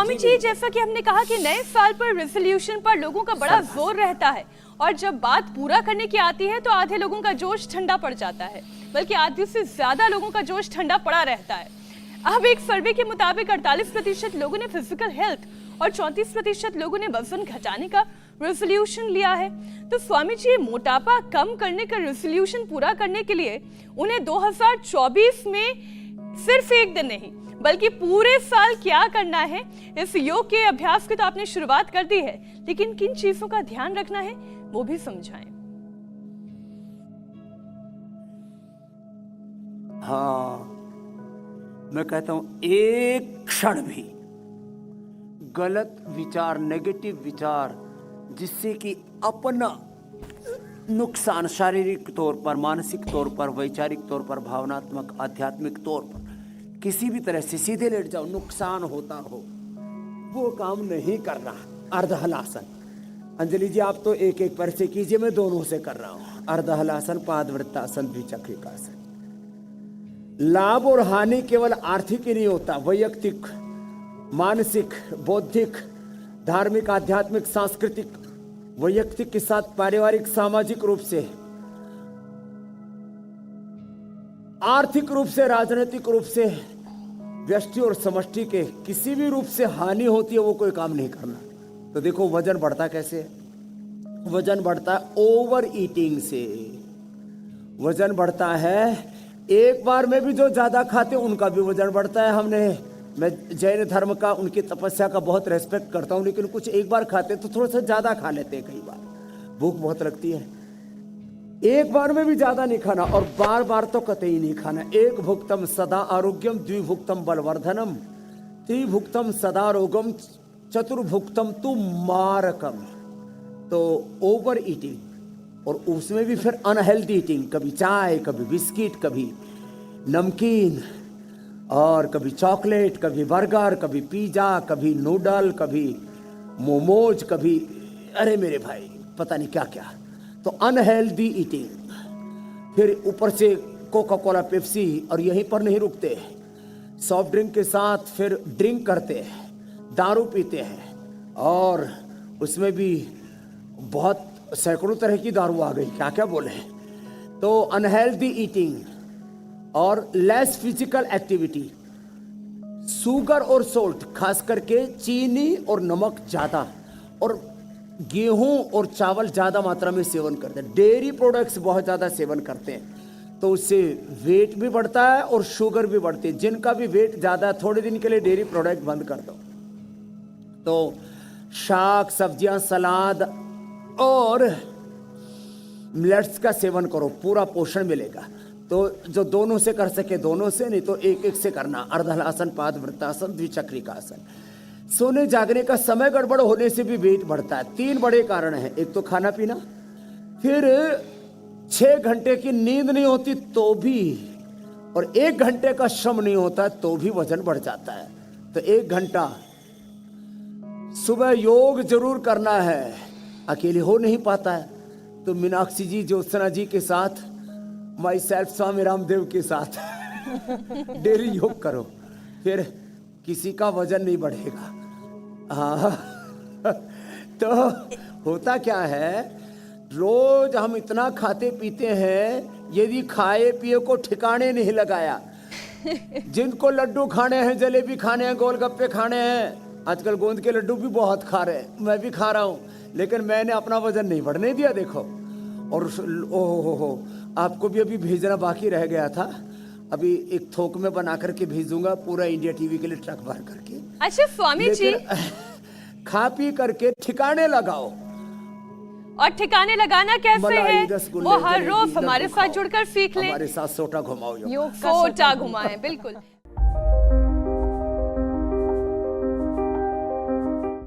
स्वामी जी, जैसा कि हमने कहा कि नए साल पर रेजोल्यूशन पर लोगों का बड़ा जोर रहता है और जब बात पूरा करने की आती है तो आधे लोगों का जोश ठंडा पड़ जाता है, बल्कि आधे से ज्यादा लोगों का जोश ठंडा पड़ा रहता है। अब एक सर्वे के मुताबिक 48% लोगों ने फिजिकल हेल्थ और 34% लोगों ने वजन घटाने का रेजोल्यूशन लिया है। तो स्वामी जी, मोटापा कम करने का रेजोल्यूशन पूरा करने के लिए उन्हें 2024 में सिर्फ एक दिन नहीं बल्कि पूरे साल क्या करना है? इस योग के अभ्यास की तो आपने शुरुआत कर दी है, लेकिन किन चीजों का ध्यान रखना है वो भी समझाएं। हाँ, मैं कहता हूं एक क्षण भी गलत विचार, नेगेटिव विचार, जिससे कि अपना नुकसान शारीरिक तौर पर, मानसिक तौर पर, वैचारिक तौर पर, भावनात्मक, आध्यात्मिक तौर पर किसी भी तरह से सीधे लेट जाओ, नुकसान होता हो, वो काम नहीं करना। अर्धहलासन, अंजलि जी आप तो एक एक पर से कीजिए, मैं दोनों से कर रहा हूं। अर्धहलासन, पादवृत्तासन, द्विचक्रिकासन। लाभ और हानि केवल आर्थिक ही नहीं होता, वैयक्तिक, मानसिक, बौद्धिक, धार्मिक, आध्यात्मिक, सांस्कृतिक, वैयक्तिक के साथ पारिवारिक, सामाजिक रूप से, आर्थिक रूप से, राजनीतिक रूप से, व्यष्टि और समष्टि के किसी भी रूप से हानि होती है, वो कोई काम नहीं करना। तो देखो वजन बढ़ता कैसे? वजन बढ़ता है ओवर ईटिंग से। वजन बढ़ता है, एक बार में भी जो ज्यादा खाते उनका भी वजन बढ़ता है। मैं जैन धर्म का, उनकी तपस्या का बहुत रेस्पेक्ट करता हूं, लेकिन कुछ एक बार खाते तो थोड़ा सा ज्यादा खा लेते हैं। कई बार भूख बहुत लगती है, एक बार में भी ज्यादा नहीं खाना, और बार बार तो कतई नहीं खाना। एक भुक्तम सदा आरोग्यम, द्विभुक्तम बलवर्धनम, त्रिभुक्तम सदा रोगम, चतुर्भुक्तम तु मारकम। तो ओवर ईटिंग, और उसमें भी फिर अनहेल्दी ईटिंग, कभी चाय, कभी बिस्किट, कभी नमकीन, और कभी चॉकलेट, कभी बर्गर, कभी पिज्जा, कभी नूडल, कभी मोमोज, कभी अरे मेरे भाई पता नहीं क्या क्या। तो अनहेल्दी ईटिंग, फिर ऊपर से कोका कोला, पेप्सी, और यहीं पर नहीं रुकते, सॉफ्ट ड्रिंक के साथ फिर ड्रिंक करते हैं, दारू पीते हैं, और उसमें भी बहुत सैकड़ों तरह की दारू आ गई, क्या क्या बोले। तो अनहेल्दी ईटिंग और लेस फिजिकल एक्टिविटी, शुगर और सोल्ट, खास करके चीनी और नमक ज्यादा, और गेहूं और चावल ज्यादा मात्रा में सेवन करते हैं, डेयरी प्रोडक्ट्स बहुत ज्यादा सेवन करते हैं, तो उससे वेट भी बढ़ता है और शुगर भी बढ़ती है। जिनका भी वेट ज्यादा है, थोड़े दिन के लिए डेयरी प्रोडक्ट बंद कर दो। तो शाक, सब्जियां, सलाद और मिलेट्स का सेवन करो, पूरा पोषण मिलेगा। तो जो दोनों से कर सके दोनों से, नहीं तो एक एक से करना। अर्धहलासन, पादवृत्तासन, द्विचक्रिकासन। सोने जागने का समय गड़बड़ होने से भी वेट बढ़ता है। 3 बड़े कारण हैं, एक तो खाना पीना, फिर 6 घंटे की नींद नहीं होती तो भी, और 1 घंटे का श्रम नहीं होता तो भी वजन बढ़ जाता है। तो 1 घंटा सुबह योग जरूर करना है, अकेले हो नहीं पाता है तो मीनाक्षी जी, ज्योत्सना जी के साथ, माई सेल्फ स्वामी रामदेव के साथ डेली योग करो, फिर किसी का वजन नहीं बढ़ेगा। हाँ तो होता क्या है, रोज हम इतना खाते पीते हैं, यदि खाए पिए को ठिकाने नहीं लगाया। जिनको लड्डू खाने हैं, जलेबी खाने हैं, गोलगप्पे खाने हैं, आजकल गोंद के लड्डू भी बहुत खा रहे हैं, मैं भी खा रहा हूं, लेकिन मैंने अपना वजन नहीं बढ़ने दिया। देखो, और ओहो, आपको भी अभी भेजना बाकी रह गया था, अभी एक थोक में बना करके भेजूंगा, पूरा इंडिया टीवी के लिए ट्रक भर करके। अच्छा स्वामी जी, खा पी करके ठिकाने लगाओ। और ठिकाने लगाना कैसे है, वो हर रोज हमारे साथ जुड़कर सीख लें। हमारे साथ सोटा घुमाओ, योग सोटा घुमाएं, बिल्कुल।